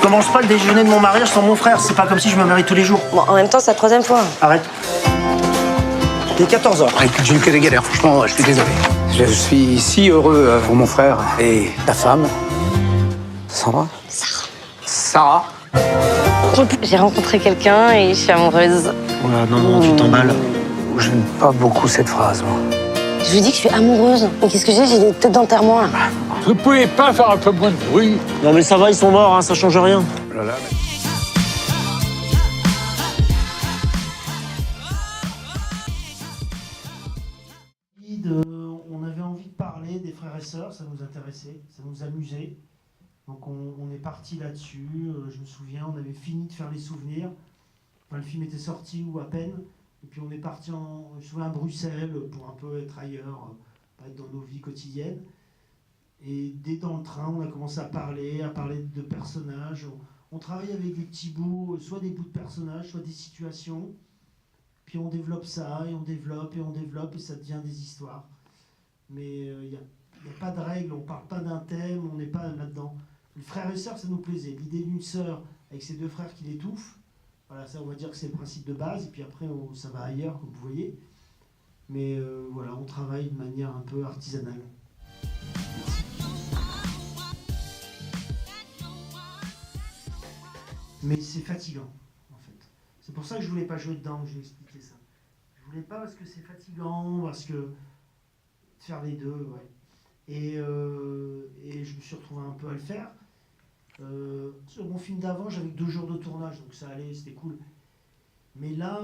Je commence pas le déjeuner de mon mariage sans mon frère. C'est pas comme si je me marie tous les jours. Bon, en même temps, c'est la troisième fois. Arrête. T'es 14 ans. Écoute, j'ai eu que des galères, franchement, je suis désolé. Je suis si heureux pour mon frère et ta femme. Sandra. Sarah. J'ai rencontré quelqu'un et je suis amoureuse. Voilà, non, tu t'emballes. Je n'aime pas beaucoup cette phrase, moi. Je lui dis que je suis amoureuse. Mais qu'est-ce que j'ai des têtes d'enterrement, là. Vous pouvez pas faire un peu moins de bruit? Non mais ça va, ils sont morts, hein, ça change rien. Oh là là, On avait envie de parler des frères et sœurs, ça nous intéressait, ça nous amusait. Donc on est parti là-dessus. Je me souviens, on avait fini de faire les souvenirs. Enfin, le film était sorti ou à peine. Et puis on est parti je me souviens, à Bruxelles pour un peu être ailleurs, pas être dans nos vies quotidiennes. Et dès dans le train, on a commencé à parler de personnages. On travaille avec des petits bouts, soit des bouts de personnages, soit des situations. Puis on développe ça, et on développe, et ça devient des histoires. Mais il n'y a pas de règles, on ne parle pas d'un thème, on n'est pas là-dedans. Le frère et sœur, ça nous plaisait. L'idée d'une sœur avec ses deux frères qui l'étouffent, voilà, ça on va dire que c'est le principe de base, et puis après ça va ailleurs, comme vous voyez. Mais voilà, on travaille de manière un peu artisanale. Mais c'est fatigant, en fait. C'est pour ça que je voulais pas jouer dedans, que j'ai expliqué ça. Je voulais pas parce que c'est fatigant, parce que faire les deux, ouais. Et je me suis retrouvé un peu à le faire. Sur mon film d'avant, j'avais 2 jours de tournage, donc ça allait, c'était cool. Mais là,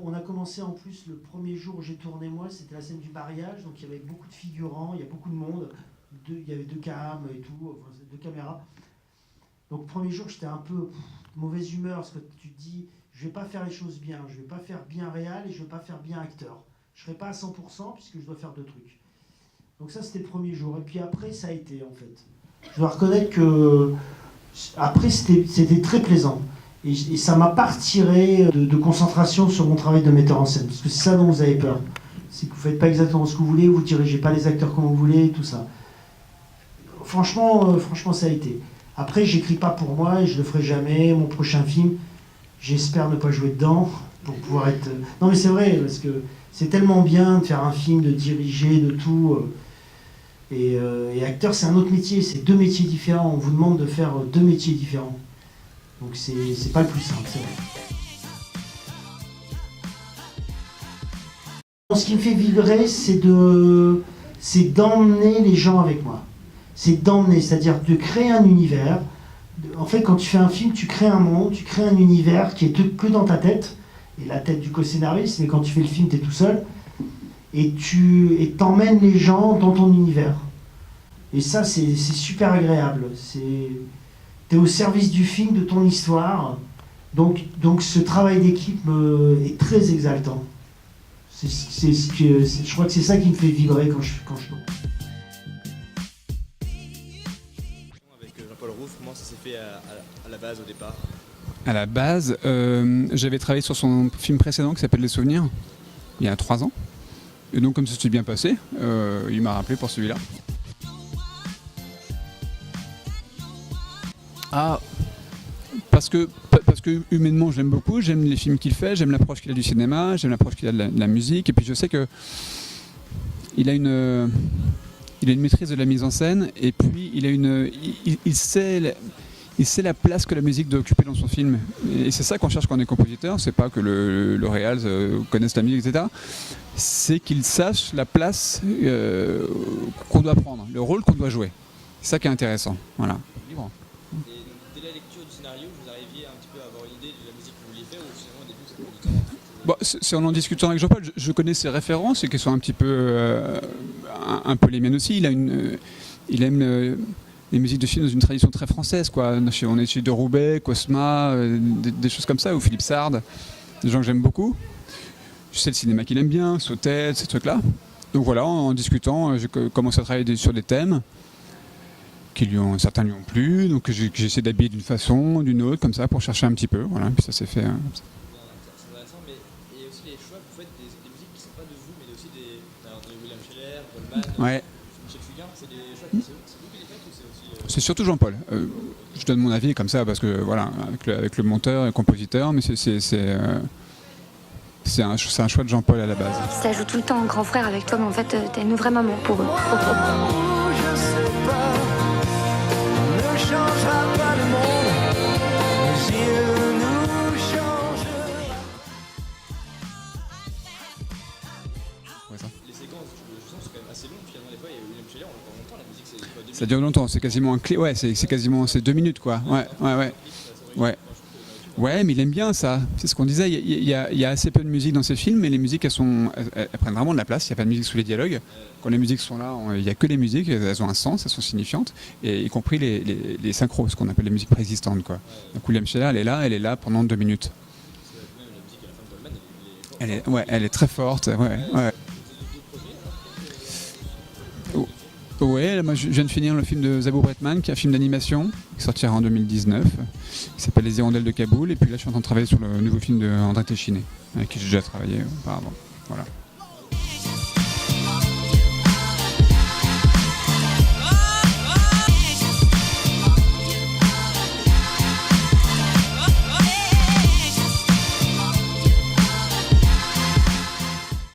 on a commencé en plus, le premier jour où j'ai tourné moi, c'était la scène du mariage, donc il y avait beaucoup de figurants, il y a beaucoup de monde, il y avait 2 cams et tout, enfin 2 caméras. Donc le premier jour, j'étais un peu mauvaise humeur, parce que tu te dis, je vais pas faire les choses bien, je vais pas faire bien réal et je vais pas faire bien acteur. Je serai pas à 100% puisque je dois faire 2 trucs. Donc ça, c'était le premier jour. Et puis après, ça a été, en fait. Je dois reconnaître que après, c'était très plaisant. Et ça m'a pas retiré de concentration sur mon travail de metteur en scène. Parce que c'est ça dont vous avez peur. C'est que vous faites pas exactement ce que vous voulez, vous dirigez pas les acteurs comme vous voulez, tout ça. Franchement, ça a été. Après, j'écris pas pour moi et je le ferai jamais. Mon prochain film, j'espère ne pas jouer dedans pour pouvoir être... Non mais c'est vrai, parce que c'est tellement bien de faire un film, de diriger, de tout. Et acteur, c'est un autre métier, c'est 2 métiers différents. On vous demande de faire 2 métiers différents. Donc c'est pas le plus simple, c'est vrai. Ce qui me fait vibrer, c'est d'emmener les gens avec moi. C'est d'emmener, c'est-à-dire de créer un univers. En fait, quand tu fais un film, tu crées un monde, tu crées un univers qui est que dans ta tête, et la tête du co-scénariste, mais quand tu fais le film, tu es tout seul, et t'emmènes les gens dans ton univers. Et ça, c'est super agréable. Tu es au service du film, de ton histoire, donc ce travail d'équipe est très exaltant. Je crois que c'est ça qui me fait vibrer quand je tourne. Avec Jean-Paul Rouff, comment ça s'est fait à la base, au départ? À la base, j'avais travaillé sur son film précédent qui s'appelle Les Souvenirs, il y a 3 ans. Et donc comme ça s'est bien passé, il m'a rappelé pour celui-là. Ah, parce que humainement je l'aime beaucoup, j'aime les films qu'il fait, j'aime l'approche qu'il a du cinéma, j'aime l'approche qu'il a de la musique, et puis je sais que il a une maîtrise de la mise en scène, et puis il sait la place que la musique doit occuper dans son film. Et c'est ça qu'on cherche quand on est compositeur, c'est pas que le réal connaisse la musique, etc. C'est qu'il sache la place qu'on doit prendre, le rôle qu'on doit jouer. C'est ça qui est intéressant. Voilà. Libre. Et donc, dès la lecture du scénario, vous arriviez un petit peu à avoir une idée de la musique que vous vouliez faire, ou finalement au début ça prend du temps? Bon, c'est en discutant avec Jean-Paul, je connais ses références et qu'elles sont un petit peu, un peu les miennes aussi. Il aime les musiques de films dans une tradition très française, quoi. On est chez De Roubaix, Cosma, des choses comme ça, ou Philippe Sard, des gens que j'aime beaucoup. Je sais le cinéma qu'il aime bien, Sautet, ces trucs-là. Donc voilà, en discutant, j'ai commencé à travailler sur des thèmes certains lui ont plu, donc j'ai essayé d'habiller d'une façon, d'une autre, comme ça, pour chercher un petit peu. Voilà, puis ça s'est fait comme ça. C'est intéressant, mais il y a aussi les choix que vous faites des musiques qui ne sont pas de vous, mais aussi de William Scheller, Goldman, Ouais. Michel Fugain. C'est des choix c'est vous qui les faites, ou c'est aussi... C'est surtout Jean-Paul. Je donne mon avis comme ça parce que voilà, avec le monteur et le compositeur, mais c'est un choix de Jean-Paul à la base. Ça joue tout le temps en grand frère avec toi, mais en fait, t'es une vraie maman pour eux. Les séquences, je sens que c'est quand même assez long finalement des fois, et William Scheller, on entend longtemps la musique, c'est quoi, 2 minutes. Ça dure longtemps, c'est quasiment un clé. Ouais, c'est quasiment 2 minutes quoi. Ouais, mais il aime bien ça. C'est ce qu'on disait. Il y a assez peu de musique dans ces films, mais les musiques elles prennent vraiment de la place. Il n'y a pas de musique sous les dialogues. Quand les musiques sont là, il n'y a que les musiques. Elles ont un sens, elles sont signifiantes, et y compris les synchros, ce qu'on appelle les musiques préexistantes quoi. Donc William Scheller, elle est là pendant 2 minutes. Même la musique à la fin de Goldman, Elle est très forte. Ouais. Ouais, moi je viens de finir le film de Zabou Bretman, qui est un film d'animation, qui sortira en 2019, qui s'appelle Les Hirondelles de Kaboul, et puis là je suis en train de travailler sur le nouveau film de André Téchiné, avec qui j'ai déjà travaillé auparavant. Voilà.